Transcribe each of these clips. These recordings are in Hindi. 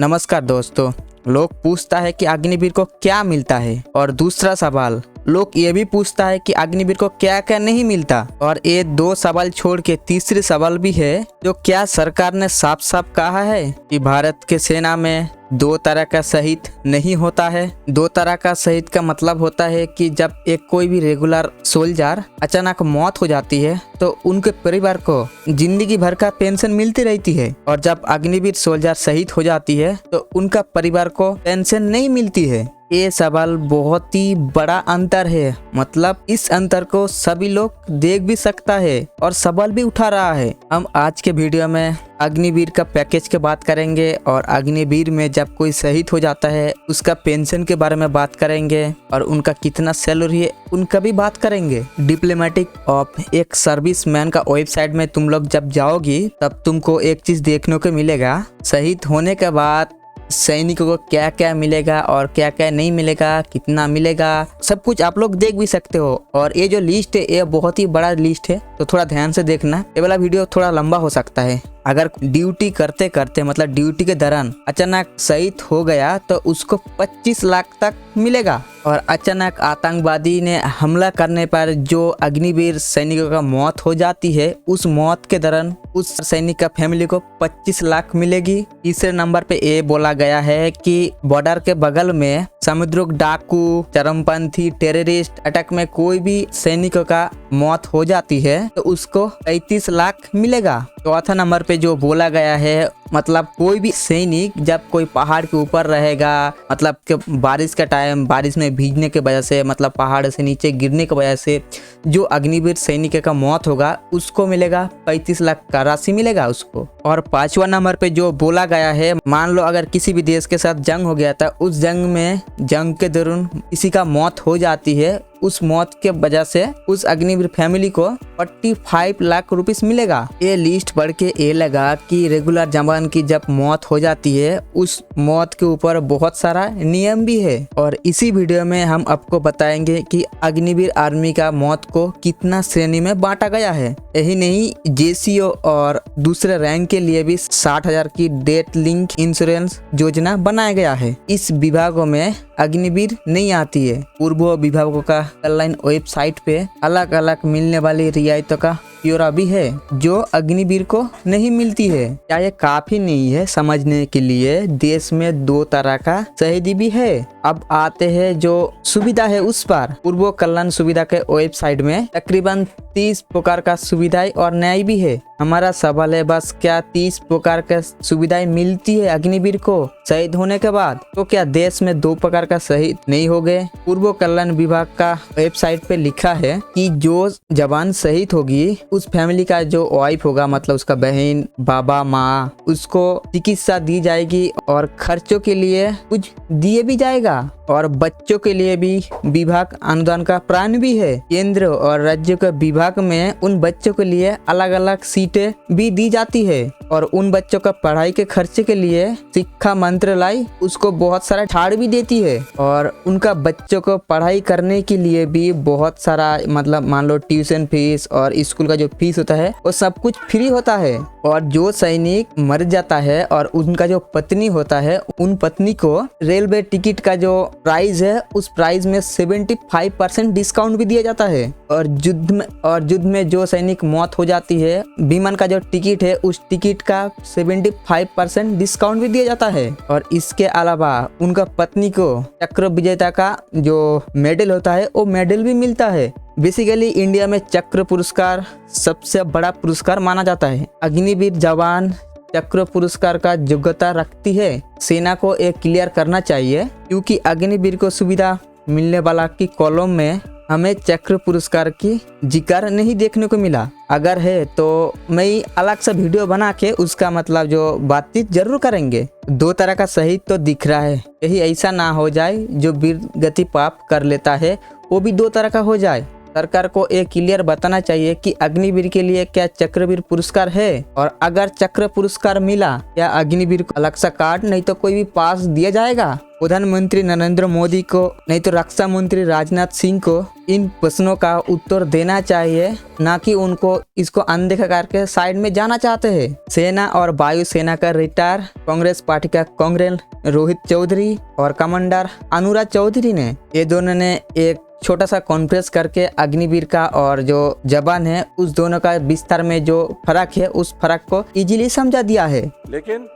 नमस्कार दोस्तों। लोग पूछता है कि अग्निवीर को क्या मिलता है, और दूसरा सवाल लोग ये भी पूछता है कि अग्निवीर को क्या क्या नहीं मिलता। और ये दो सवाल छोड़ के तीसरी सवाल भी है, जो क्या सरकार ने साफ साफ कहा है कि भारत के सेना में दो तरह का शहीद नहीं होता है। दो तरह का शहीद का मतलब होता है कि जब एक कोई भी रेगुलर सोल्जर अचानक मौत हो जाती है तो उनके परिवार को जिंदगी भर का पेंशन मिलती रहती है, और जब अग्निवीर सोल्जर शहीद हो जाती है तो उनका परिवार को पेंशन नहीं मिलती है। ये सवाल बहुत ही बड़ा अंतर है, मतलब इस अंतर को सभी लोग देख भी सकता है और सवाल भी उठा रहा है। हम आज के वीडियो में अग्निवीर का पैकेज के बात करेंगे, और अग्निवीर में जब कोई शहीद हो जाता है उसका पेंशन के बारे में बात करेंगे, और उनका कितना सैलरी है उनका भी बात करेंगे। डिप्लोमेटिक ऑफ एक सर्विस मैन का वेबसाइट में तुम लोग जब जाओगी तब तुमको एक चीज देखने को मिलेगा, शहीद होने के बाद सैनिकों को क्या क्या मिलेगा और क्या क्या नहीं मिलेगा, कितना मिलेगा, सब कुछ आप लोग देख भी सकते हो। और ये जो लिस्ट है ये बहुत ही बड़ा लिस्ट है, तो थोड़ा ध्यान से देखना। ये वाला वीडियो थोड़ा लंबा हो सकता है। अगर ड्यूटी करते करते मतलब ड्यूटी के दौरान अचानक शहीद हो गया तो उसको 25 लाख तक मिलेगा। और अचानक आतंकवादी ने हमला करने पर जो अग्निवीर सैनिकों का मौत हो जाती है, उस मौत के दौरान उस सैनिक का फैमिली को 25 लाख मिलेगी। तीसरे नंबर पे ये बोला गया है कि बॉर्डर के बगल में समुद्र डाकू, चरमपंथी, टेररिस्ट अटैक में कोई भी सैनिकों का मौत हो जाती है तो उसको 35 लाख मिलेगा। चौथा नंबर पे जो बोला गया है, मतलब कोई भी सैनिक जब कोई पहाड़ के ऊपर रहेगा, मतलब कि बारिश का टाइम, बारिश में भीगने के वजह से, मतलब पहाड़ से नीचे गिरने की वजह से जो अग्निवीर सैनिक का मौत होगा उसको मिलेगा 35 लाख का राशि मिलेगा उसको। और पांचवा नंबर पे जो बोला गया है, मान लो अगर किसी भी देश के साथ जंग हो गया था, उस जंग के दौरान किसी का मौत हो जाती है, उस मौत के वजह से उस अग्निवीर फैमिली को 45 लाख रुपीस मिलेगा। ये लिस्ट पढ़ के ये लगा कि रेगुलर जवान की जब मौत हो जाती है उस मौत के ऊपर बहुत सारा नियम भी है, और इसी वीडियो में हम आपको बताएंगे कि अग्निवीर आर्मी का मौत को कितना श्रेणी में बांटा गया है। यही नहीं, जेसीओ और दूसरे रैंक के लिए भी 60,000 की डेथ लिंक इंश्योरेंस योजना बनाया गया है। इस विभागों में अग्निवीर नहीं आती है। पूर्व विभागों का ऑनलाइन वेबसाइट पे अलग अलग मिलने वाली रियायतों का ब्यौरा भी है जो अग्निवीर को नहीं मिलती है। क्या ये काफी नहीं है समझने के लिए देश में दो तरह का शहीदी भी है? अब आते हैं जो सुविधा है उस पर। पूर्व कल्याण सुविधा के वेबसाइट में तकरीबन 30 प्रकार का सुविधाएं और न्याय भी है। हमारा सवाल है बस, क्या 30 प्रकार के सुविधाएं मिलती है अग्निवीर को शहीद होने के बाद? तो क्या देश में दो प्रकार का शहीद नहीं हो गए? पूर्व कल्याण विभाग का वेबसाइट पे लिखा है कि जो जवान शहीद होगी उस फैमिली का जो वाइफ होगा, मतलब उसका बहन, बाबा, माँ, उसको चिकित्सा दी जाएगी और खर्चों के लिए कुछ दिए भी जाएगा। और बच्चों के लिए भी विभाग अनुदान का प्राण भी है। केंद्र और राज्य के विभाग में उन बच्चों के लिए अलग अलग सीटें भी दी जाती है, और उन बच्चों का पढ़ाई के खर्चे के लिए शिक्षा मंत्रालय उसको बहुत सारा छाड़ भी देती है। और उनका बच्चों को पढ़ाई करने के लिए भी बहुत सारा, मतलब मान लो ट्यूशन फीस और स्कूल का जो फीस होता है वो सब कुछ फ्री होता है। और जो सैनिक मर जाता है और उनका जो पत्नी होता है, उन पत्नी को रेलवे टिकट का जो प्राइस है उस प्राइस में 75% डिस्काउंट भी दिया जाता है। और युद्ध में जो सैनिक मौत हो जाती है, विमान का जो टिकट है उस टिकट का 75% डिस्काउंट भी दिया जाता है। और इसके अलावा उनका पत्नी को चक्र विजेता का जो मेडल होता है वो मेडल भी मिलता है। बेसिकली इंडिया में चक्र पुरस्कार सबसे बड़ा पुरस्कार माना जाता है। अग्निवीर जवान चक्र पुरस्कार का योग्यता रखती है। सेना को एक क्लियर करना चाहिए, क्योंकि अग्निवीर को सुविधा मिलने वाला की कॉलम में हमें चक्र पुरस्कार की जिक्र नहीं देखने को मिला। अगर है तो मैं अलग सा वीडियो बना के उसका मतलब जो बातचीत जरूर करेंगे। दो तरह का शहीद तो दिख रहा है, यही ऐसा ना हो जाए जो वीर गति पाप कर लेता है वो भी दो तरह का हो जाए। सरकार को ये क्लियर बताना चाहिए कि अग्निवीर के लिए क्या चक्रवीर पुरस्कार है, और अगर चक्र पुरस्कार मिला क्या अग्निवीर को अलग सा कार्ड नहीं तो कोई भी पास दिया जाएगा। प्रधानमंत्री नरेंद्र मोदी को नहीं तो रक्षा मंत्री राजनाथ सिंह को इन प्रश्नों का उत्तर देना चाहिए, ना कि उनको इसको अनदेखा करके साइड में जाना चाहते हैं। सेना और वायुसेना का रिटायर कांग्रेस पार्टी का कॉन्ग्रेल रोहित चौधरी और कमांडर अनुराग चौधरी ने ये दोनों ने एक छोटा सा कॉन्फ्रेंस करके अग्निवीर का और जो जवान है उस दोनों का विस्तार में जो फर्क है उस फर्क को इजीली समझा दिया है। लेकिन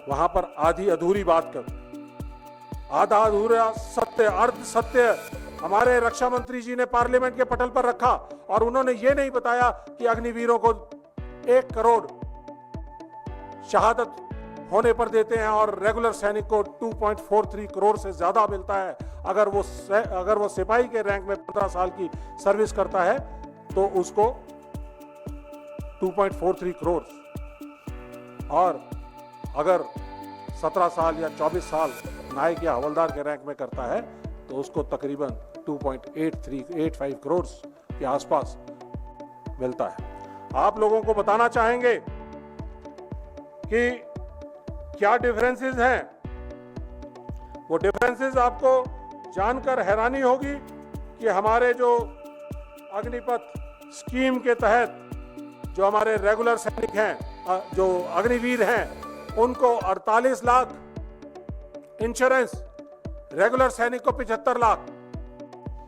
वहां पर आधी अधूरी बात कर, आधा अधूरा सत्य, अर्ध सत्य हमारे रक्षा मंत्री जी ने पार्लियामेंट के पटल पर रखा, और उन्होंने ये नहीं बताया कि अग्निवीरों को 1 करोड़ शहादत होने पर देते हैं और रेगुलर सैनिक को 2.43 करोड़ से ज्यादा मिलता है। अगर वो सिपाही के रैंक में 15 साल की सर्विस करता है तो उसको 2.43 करोड़, और अगर 17 साल या 24 साल नायक या हवलदार के रैंक में करता है तो उसको तकरीबन 2.85 करोड़ के आसपास मिलता है। आप लोगों को बताना चाहेंगे कि क्या डिफरेंसेस हैं। वो डिफरेंसेस आपको जानकर हैरानी होगी कि हमारे जो अग्निपथ स्कीम के तहत जो हमारे रेगुलर सैनिक हैं, जो अग्निवीर हैं, उनको 48 लाख इंश्योरेंस, रेगुलर सैनिक को 75 lakh,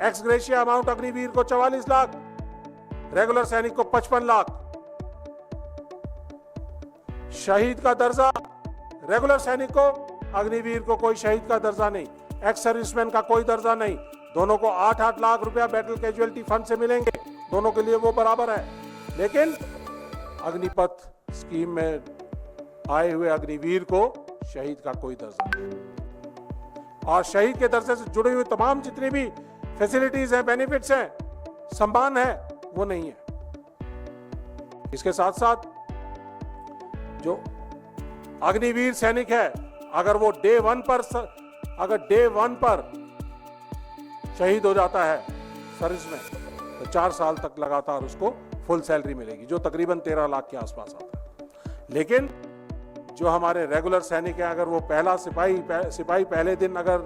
x gratia amount Agniveer को 44 लाख, रेगुलर सैनिक को 55 लाख, शहीद का दर्जा रेगुलर सैनिक को, अग्निवीर को कोई शहीद का दर्जा नहीं, एक्स सर्विसमैन का कोई दर्जा नहीं। दोनों को 8-8 लाख रुपया बैटल कैजुअलिटी फंड से मिलेंगे, दोनों के लिए वो बराबर है। लेकिन अग्निपथ स्कीम में आए हुए अग्निवीर को शहीद का कोई दर्जा नहीं, और शहीद के दर्जे से जुड़ी हुई तमाम जितनी भी फैसिलिटीज हैं, बेनिफिट्स हैं, सम्मान है, वो नहीं है। इसके साथ साथ जो अग्निवीर सैनिक है, अगर वो डे वन पर शहीद हो जाता है सर्विस में तो 4 साल तक लगातार उसको फुल सैलरी मिलेगी, जो तकरीबन 13 लाख के आसपास आता है। लेकिन जो हमारे रेगुलर सैनिक हैं, अगर वो पहला सिपाही पहले दिन अगर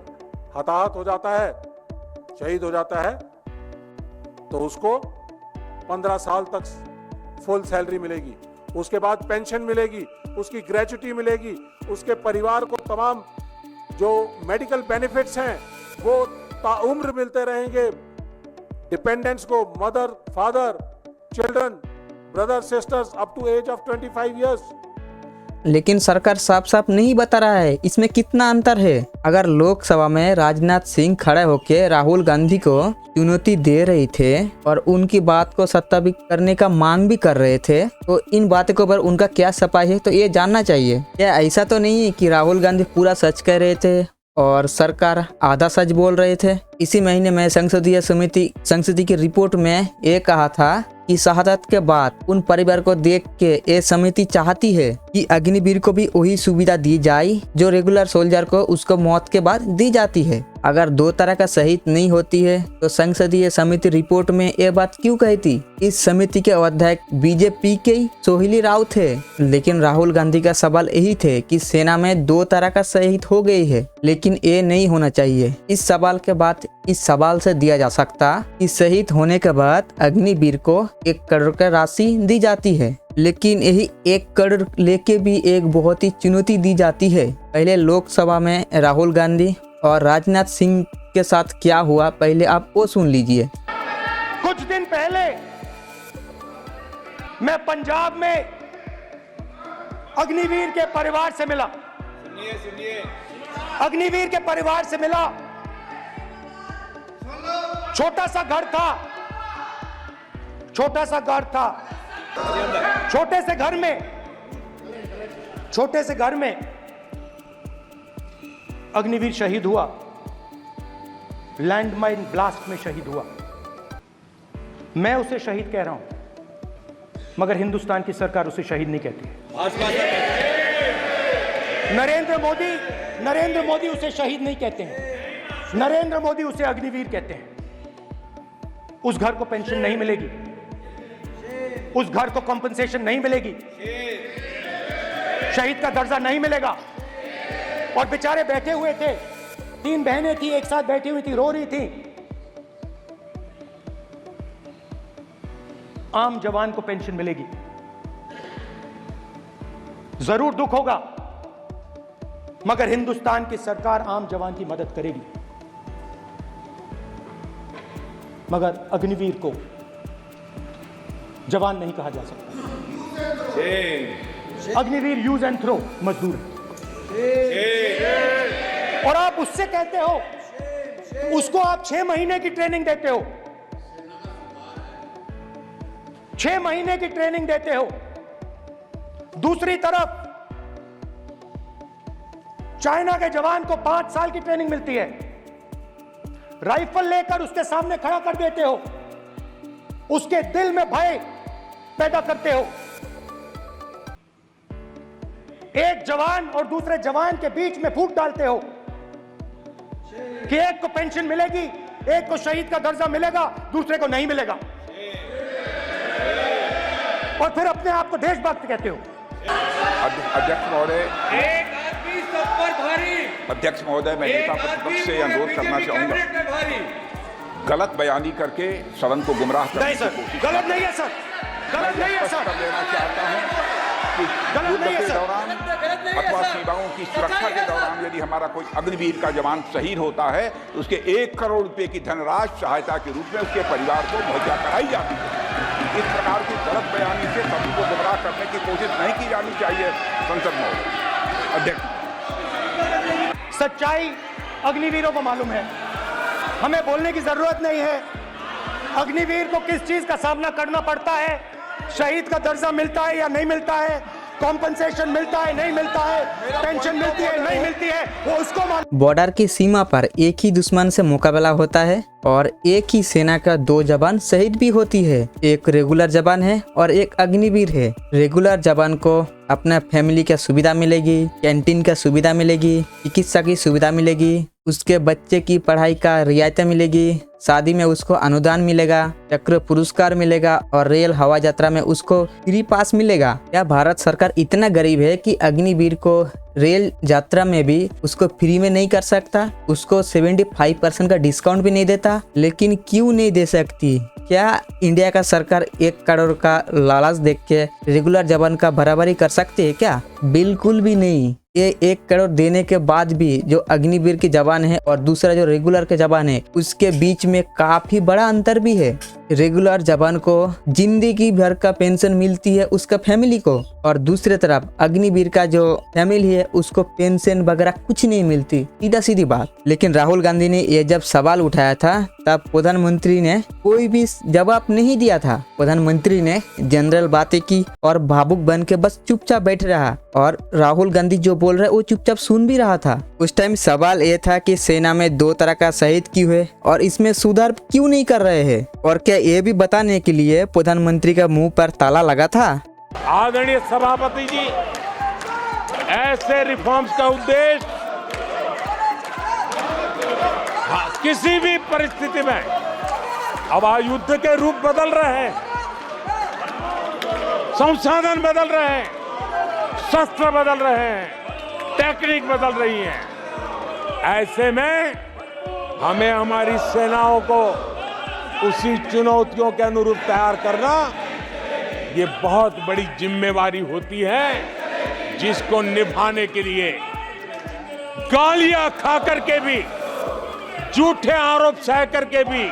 हताहत हो जाता है, शहीद हो जाता है, तो उसको 15 साल तक फुल सैलरी मिलेगी, उसके बाद पेंशन मिलेगी, उसकी ग्रेच्युटी मिलेगी, उसके परिवार को तमाम जो मेडिकल बेनिफिट्स हैं वो ताउम्र मिलते रहेंगे। डिपेंडेंट्स को, mother, father, children, brother, sisters up to age of 25 years. लेकिन सरकार साफ साफ नहीं बता रहा है इसमें कितना अंतर है। अगर लोकसभा में राजनाथ सिंह खड़े होकर राहुल गांधी को चुनौती दे रहे थे और उनकी बात को सत्यापित करने का मांग भी कर रहे थे, तो इन बातों के ऊपर उनका क्या सफाई है तो ये जानना चाहिए। क्या ऐसा तो नहीं है कि राहुल गांधी पूरा सच कह रहे थे और सरकार आधा सच बोल रहे थे? इसी महीने में संसदीय की रिपोर्ट में ये कहा था कि शहादत के बाद उन परिवार को देख के ये समिति चाहती है कि अग्निवीर को भी वही सुविधा दी जाए जो रेगुलर सोल्जर को उसको मौत के बाद दी जाती है। अगर 2 तरह का शहीद नहीं होती है तो संसदीय समिति रिपोर्ट में ये बात क्यों कहती? इस समिति के अध्यक्ष बीजेपी के सोहेली राउत थे, लेकिन राहुल गांधी का सवाल यही थे कि सेना में 2 तरह का शहीद हो गई है, लेकिन ये नहीं होना चाहिए। इस सवाल के बाद इस सवाल से दिया जा सकता कि शहीद होने के बाद अग्निवीर को 1 करोड़ की राशि दी जाती है, लेकिन यही 1 करोड़ लेके भी एक बहुत ही चुनौती दी जाती है। पहले लोकसभा में राहुल गांधी और राजनाथ सिंह के साथ क्या हुआ, पहले आप वो सुन लीजिए। कुछ दिन पहले मैं पंजाब में अग्निवीर के परिवार से मिला। सुनिए अग्निवीर के परिवार से मिला। छोटा सा घर था, छोटे से घर में अग्निवीर शहीद हुआ, लैंडमाइन ब्लास्ट में शहीद हुआ। मैं उसे शहीद कह रहा हूं, मगर हिंदुस्तान की सरकार उसे शहीद नहीं कहती। नरेंद्र मोदी उसे शहीद नहीं कहते हैं, नरेंद्र मोदी उसे अग्निवीर कहते हैं। उस घर को पेंशन नहीं मिलेगी, उस घर को कॉम्पनसेशन नहीं मिलेगी, शहीद का दर्जा नहीं मिलेगा। और बेचारे बैठे हुए थे, 3 बहनें थी, एक साथ बैठी हुई थी, रो रही थी। आम जवान को पेंशन मिलेगी, जरूर दुख होगा, मगर हिंदुस्तान की सरकार आम जवान की मदद करेगी। मगर अग्निवीर को जवान नहीं कहा जा सकता। अग्निवीर यूज एंड थ्रो मजदूर है। और आप उससे कहते हो, उसको आप 6 महीने की ट्रेनिंग देते हो, 6 महीने की ट्रेनिंग देते हो। दूसरी तरफ चाइना के जवान को 5 साल की ट्रेनिंग मिलती है, राइफल लेकर उसके सामने खड़ा कर देते हो, उसके दिल में भय पैदा करते हो। एक जवान और दूसरे जवान के बीच में फूट डालते हो कि एक को पेंशन मिलेगी, एक को शहीद का दर्जा मिलेगा, दूसरे को नहीं मिलेगा, और फिर अपने आप को देशभक्त कहते हो। अध्यक्ष महोदय, एक आदमी सब पर भारी। अध्यक्ष महोदय, मैं नेता प्रतिपक्ष से अनुरोध करना चाहूंगा, गलत बयानी करके सदन को गुमराह नहीं सर, गलत नहीं है सर, गलत नहीं है सर, कर लेना चाहता हूं कि गलत नहीं है युद्ध के सर, दौरान अथवा सीमाओं की सुरक्षा के दौरान यदि हमारा कोई अग्निवीर का जवान शहीद होता है तो उसके 1 करोड़ रुपए की धनराशि सहायता के रूप में उसके परिवार को मुहैया कराई जाती है। इस प्रकार की गलत बयानी से सभी को गुमराह करने की कोशिश नहीं की जानी चाहिए। संसद में अध्यक्ष, सच्चाई अग्निवीरों को मालूम है, हमें बोलने की जरूरत नहीं है। अग्निवीर को किस चीज का सामना करना पड़ता है, शहीद का दर्जा मिलता है या नहीं मिलता है, कॉम्पनसेशन मिलता है नहीं मिलता है, पेंशन मिलती है नहीं मिलती है, वो उसको मालूम। बॉर्डर की सीमा पर एक ही दुश्मन से मुकाबला होता है और एक ही सेना का 2 जवान शहीद भी होती है। एक रेगुलर जवान है और एक अग्निवीर है। रेगुलर जवान को अपना फैमिली का सुविधा मिलेगी, कैंटीन का सुविधा मिलेगी, चिकित्सा की सुविधा मिलेगी, उसके बच्चे की पढ़ाई का रियायतें मिलेगी, शादी में उसको अनुदान मिलेगा, चक्र पुरस्कार मिलेगा और रेल हवा यात्रा में उसको फ्री पास मिलेगा। क्या भारत सरकार इतना गरीब है कि अग्निवीर को रेल यात्रा में भी उसको फ्री में नहीं कर सकता, उसको 75% का डिस्काउंट भी नहीं देता? लेकिन क्यों नहीं दे सकती? क्या इंडिया का सरकार 1 करोड़ का लालच देख के रेगुलर जवान का बराबरी कर सकती है क्या? बिल्कुल भी नहीं। ये 1 करोड़ देने के बाद भी जो अग्निवीर के जवान है और दूसरा जो रेगुलर के जवान है उसके बीच में काफी बड़ा अंतर भी है। रेगुलर जवान को जिंदगी भर का पेंशन मिलती है उसका फैमिली को, और दूसरे तरफ अग्निवीर का जो फैमिली है उसको पेंशन वगैरह कुछ नहीं मिलती। सीधा सीधी बात। लेकिन राहुल गांधी ने ये जब सवाल उठाया था तब प्रधानमंत्री ने कोई भी जवाब नहीं दिया था। प्रधानमंत्री ने जनरल बातें की और भावुक बन के बस चुपचाप बैठ रहा, और राहुल गांधी जो बोल रहे वो चुपचाप सुन भी रहा था। उस टाइम सवाल ये था कि सेना में 2 तरह का शहीद क्यों है और इसमें सुधार क्यों नहीं कर रहे हैं, और क्या ये भी बताने के लिए प्रधानमंत्री का मुंह पर ताला लगा था? आदरणीय सभापति जी, ऐसे रिफॉर्म्स का उद्देश्य किसी भी परिस्थिति में, अब युद्ध के रूप बदल रहे हैं, संसाधन बदल रहे हैं, शस्त्र बदल रहे हैं, टेक्निक बदल रही है, ऐसे में हमें हमारी सेनाओं को उसी चुनौतियों के अनुरूप तैयार करना ये बहुत बड़ी जिम्मेवारी होती है, जिसको निभाने के लिए गालियां खा करके भी, झूठे आरोप सह करके भी,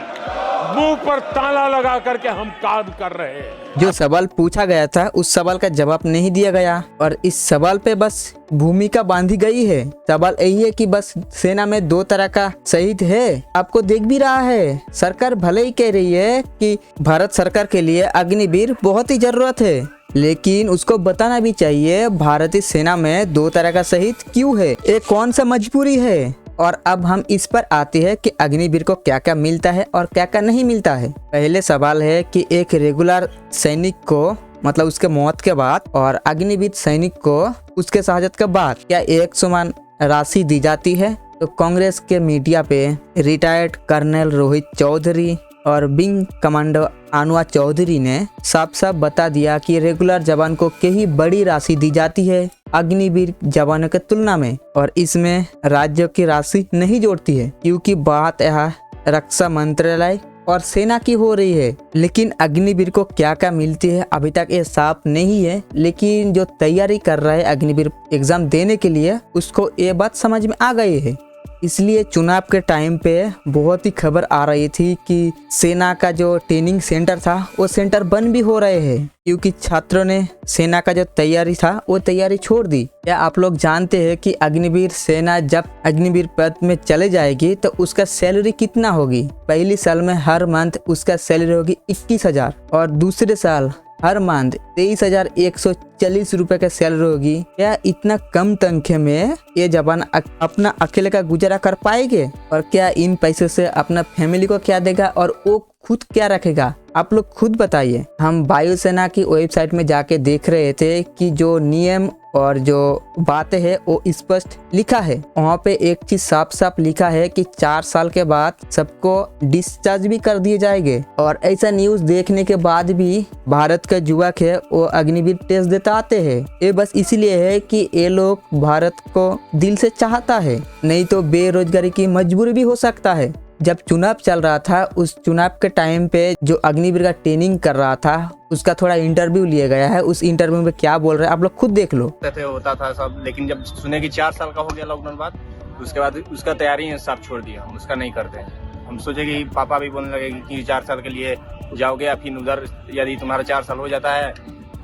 मुंह पर ताला लगा करके हम काम कर रहे हैं। जो सवाल पूछा गया था उस सवाल का जवाब नहीं दिया गया और इस सवाल पे बस भूमिका बांधी गई है। सवाल यही है कि बस सेना में 2 तरह का शहीद है, आपको देख भी रहा है। सरकार भले ही कह रही है कि भारत सरकार के लिए अग्निवीर बहुत ही जरूरत है, लेकिन उसको बताना भी चाहिए भारतीय सेना में 2 तरह का शहीद क्यों है, ये कौन सा मजबूरी है। और अब हम इस पर आते हैं कि अग्निवीर को क्या क्या मिलता है और क्या क्या नहीं मिलता है। पहले सवाल है कि एक रेगुलर सैनिक को, मतलब उसके मौत के बाद, और अग्निवीर सैनिक को उसके शहादत के बाद क्या एक समान राशि दी जाती है? तो कांग्रेस के मीडिया पे रिटायर्ड कर्नल रोहित चौधरी और विंग कमांडो अनुआ चौधरी ने साफ साफ बता दिया कि रेगुलर जवान को कहीं बड़ी राशि दी जाती है अग्निवीर जवानों के तुलना में, और इसमें राज्यों की राशि नहीं जोड़ती है, क्योंकि बात यहाँ रक्षा मंत्रालय और सेना की हो रही है। लेकिन अग्निवीर को क्या क्या मिलती है अभी तक ये साफ नहीं है, लेकिन जो तैयारी कर रहा है अग्निवीर एग्जाम देने के लिए उसको ये बात समझ में आ गई है। इसलिए चुनाव के टाइम पे बहुत ही खबर आ रही थी कि सेना का जो ट्रेनिंग सेंटर था वो सेंटर बंद भी हो रहे हैं, क्योंकि छात्रों ने सेना का जो तैयारी था वो तैयारी छोड़ दी। क्या आप लोग जानते हैं कि अग्निवीर सेना जब अग्निवीर पद में चले जाएगी तो उसका सैलरी कितना होगी? पहली साल में हर मंथ उसका सैलरी होगी 21,000 और दूसरे साल हर मंथ 23,140 रुपए का सैलरी होगी। क्या इतना कम तनख्वाह में ये जवान अपना अकेले का गुजारा कर पाएंगे? और क्या इन पैसों से अपना फैमिली को क्या देगा और वो खुद क्या रखेगा? आप लोग खुद बताइए। हम वायुसेना की वेबसाइट में जाके देख रहे थे कि जो नियम और जो बातें हैं वो स्पष्ट लिखा है। वहाँ पे एक चीज साफ साफ लिखा है कि 4 साल के बाद सबको डिस्चार्ज भी कर दिए जाएंगे। और ऐसा न्यूज देखने के बाद भी भारत का युवक है वो अग्निवीर टेस्ट देता आते हैं। ये बस इसलिए है कि ये लोग भारत को दिल से चाहता है, नहीं तो बेरोजगारी की मजबूरी भी हो सकता है। जब चुनाव चल रहा था उस चुनाव के टाइम पे जो अग्निवीर का ट्रेनिंग कर रहा था उसका थोड़ा इंटरव्यू लिया गया है। उस इंटरव्यू में क्या बोल रहे हैं आप लोग खुद देख लो। होता था सब, लेकिन जब सुने कि 4 साल का हो गया लॉकडाउन बाद, उसके बाद उसका तैयारी सब छोड़ दिया, हम उसका नहीं करते हैं। हम सोचे कि पापा भी बोलने लगे कि 4 साल के लिए जाओगे, फिर उधर यदि तुम्हारा 4 साल हो जाता है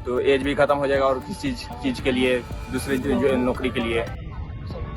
तो एज भी खत्म हो जाएगा और किसी चीज के लिए दूसरे जो नौकरी के लिए,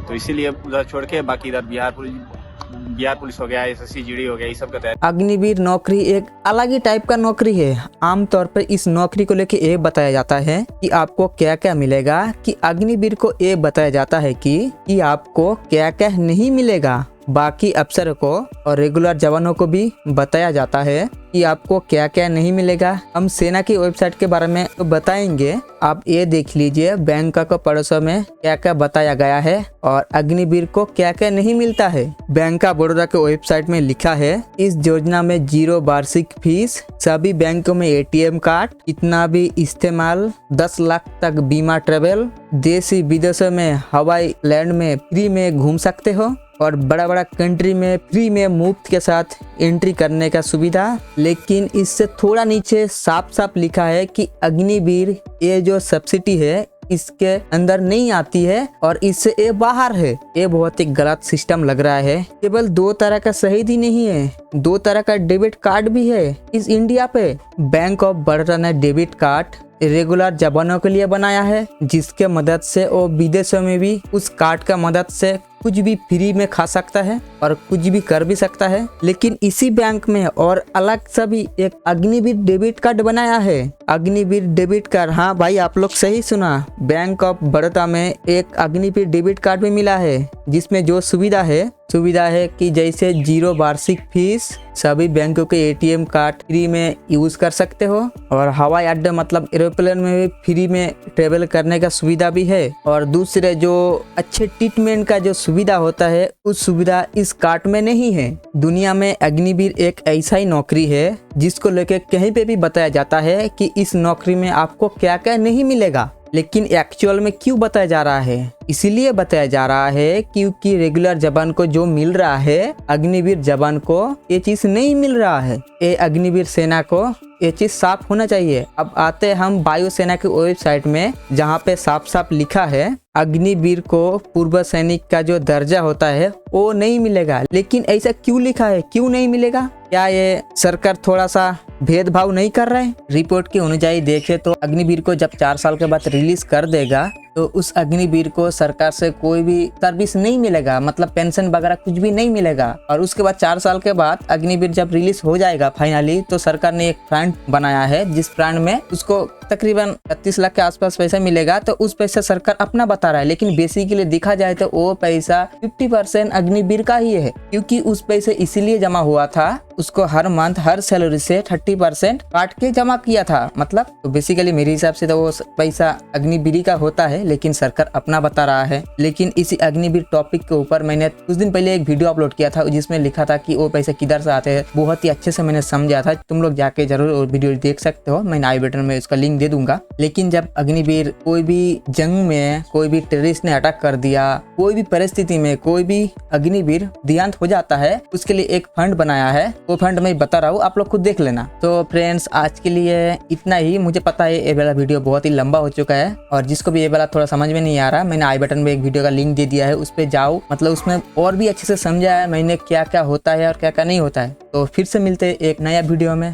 तो इसीलिए उधर छोड़ के बाकी इधर बिहार पुलिस हो गया, एसएससी जीडी हो गया, ये सब का तैयारी। अग्निवीर नौकरी एक अलग ही टाइप का नौकरी है। आमतौर पर इस नौकरी को लेके ये बताया जाता है कि आपको क्या क्या मिलेगा, कि अग्निवीर को ये बताया जाता है कि आपको क्या क्या नहीं मिलेगा। बाकी अफसर को और रेगुलर जवानों को भी बताया जाता है कि आपको क्या क्या नहीं मिलेगा। हम सेना की वेबसाइट के बारे में तो बताएंगे, आप ये देख लीजिए बैंक का पड़ोसों में क्या क्या बताया गया है और अग्निवीर को क्या क्या नहीं मिलता है। बैंक ऑफ बड़ौदा के वेबसाइट में लिखा है इस योजना में 0 वार्षिक फीस, सभी बैंकों में ATM कार्ड, इतना भी इस्तेमाल, 10 लाख तक बीमा ट्रेवल, देशी विदेशों में हवाई लैंड में फ्री में घूम सकते हो और बड़ा बड़ा कंट्री में फ्री में मुफ्त के साथ एंट्री करने का सुविधा। लेकिन इससे थोड़ा नीचे साफ साफ लिखा है कि अग्निवीर ये जो सब्सिडी है इसके अंदर नहीं आती है और इससे ये बाहर है। ये बहुत ही गलत सिस्टम लग रहा है। केवल 2 तरह का शहीद ही नहीं है, 2 तरह का डेबिट कार्ड भी है इस इंडिया पे। बैंक ऑफ बड़ौदा ने डेबिट कार्ड रेगुलर जवानों के लिए बनाया है, जिसके मदद से वो विदेशों में भी उस कार्ड का मदद से कुछ भी फ्री में खा सकता है और कुछ भी कर भी सकता है। लेकिन इसी बैंक में और अलग सा भी एक अग्निवीर डेबिट कार्ड बनाया है। अग्निवीर डेबिट कार्ड, हाँ भाई आप लोग सही सुना, बैंक ऑफ बड़ौदा में एक अग्निवीर डेबिट कार्ड भी मिला है, जिसमें जो सुविधा है कि जैसे 0 वार्षिक फीस, सभी बैंकों के ATM कार्ड फ्री में यूज कर सकते हो और हवाई अड्डा मतलब एरोप्लेन में भी फ्री में ट्रेवल करने का सुविधा भी है। और दूसरे जो अच्छे ट्रीटमेंट का जो सुविधा होता है उस सुविधा इस कार्ड में नहीं है। दुनिया में अग्निवीर एक ऐसा ही नौकरी है जिसको लेकर कहीं पे भी बताया जाता है कि इस नौकरी में आपको क्या क्या नहीं मिलेगा। लेकिन एक्चुअल में क्यों बताया जा रहा है? इसीलिए बताया जा रहा है क्योंकि रेगुलर जवान को जो मिल रहा है अग्निवीर जवान को ये चीज नहीं मिल रहा है। ये अग्निवीर सेना को ये चीज साफ होना चाहिए। अब आते हैं हम वायुसेना की वेबसाइट में, जहाँ पे साफ साफ लिखा है अग्निवीर को पूर्व सैनिक का जो दर्जा होता है वो नहीं मिलेगा। लेकिन ऐसा क्यों लिखा है, क्यों नहीं मिलेगा? क्या ये सरकार थोड़ा सा भेदभाव नहीं कर रहा है? रिपोर्ट के अनुसार देखे तो अग्निवीर को जब 4 साल के बाद रिलीज कर देगा तो उस अग्निवीर को सरकार से कोई भी सर्विस नहीं मिलेगा, मतलब पेंशन वगैरह कुछ भी नहीं मिलेगा। और उसके बाद 4 साल के बाद अग्निवीर जब रिलीज हो जाएगा फाइनली, तो सरकार ने एक फंड बनाया है जिस फंड में उसको तकरीबन 36 लाख के आसपास पैसा मिलेगा। तो उस पैसा सरकार अपना बता रहा है, लेकिन बेसिकली देखा जाए तो वो पैसा 50% अग्निवीर का ही है, क्योंकि उस पैसे इसीलिए जमा हुआ था उसको हर मंथ हर सैलरी से 30% काट के जमा किया था। मतलब तो बेसिकली मेरे हिसाब से तो वो पैसा अग्निवीर का होता है, लेकिन सरकार अपना बता रहा है। लेकिन इसी अग्निवीर टॉपिक के ऊपर मैंने कुछ दिन पहले एक वीडियो अपलोड किया था जिसमें लिखा था कि वो पैसे किधर से आते हैं, बहुत ही अच्छे से मैंने समझा था। तुम लोग जाके जरूर वो वीडियो देख सकते हो, मैं आई बटन में उसका लिंक दे दूंगा। लेकिन जब अग्निवीर कोई भी जंग में कोई भी टेररिस्ट ने अटैक कर दिया, कोई भी परिस्थिति में कोई भी अग्निवीर देहांत हो जाता है, उसके लिए एक फंड बनाया है। वो फंड मैं बता रहा हूँ, आप लोग खुद देख लेना। तो फ्रेंड्स आज के लिए इतना ही। मुझे पता है ये वाला वीडियो बहुत ही लंबा हो चुका है, और जिसको भी ये वाला थोड़ा समझ में नहीं आ रहा, मैंने आई बटन में एक वीडियो का लिंक दे दिया है, उस पर जाओ। मतलब उसमें और भी अच्छे से समझा है मैंने क्या क्या होता है और क्या क्या नहीं होता है। तो फिर से मिलते हैं एक नया वीडियो में।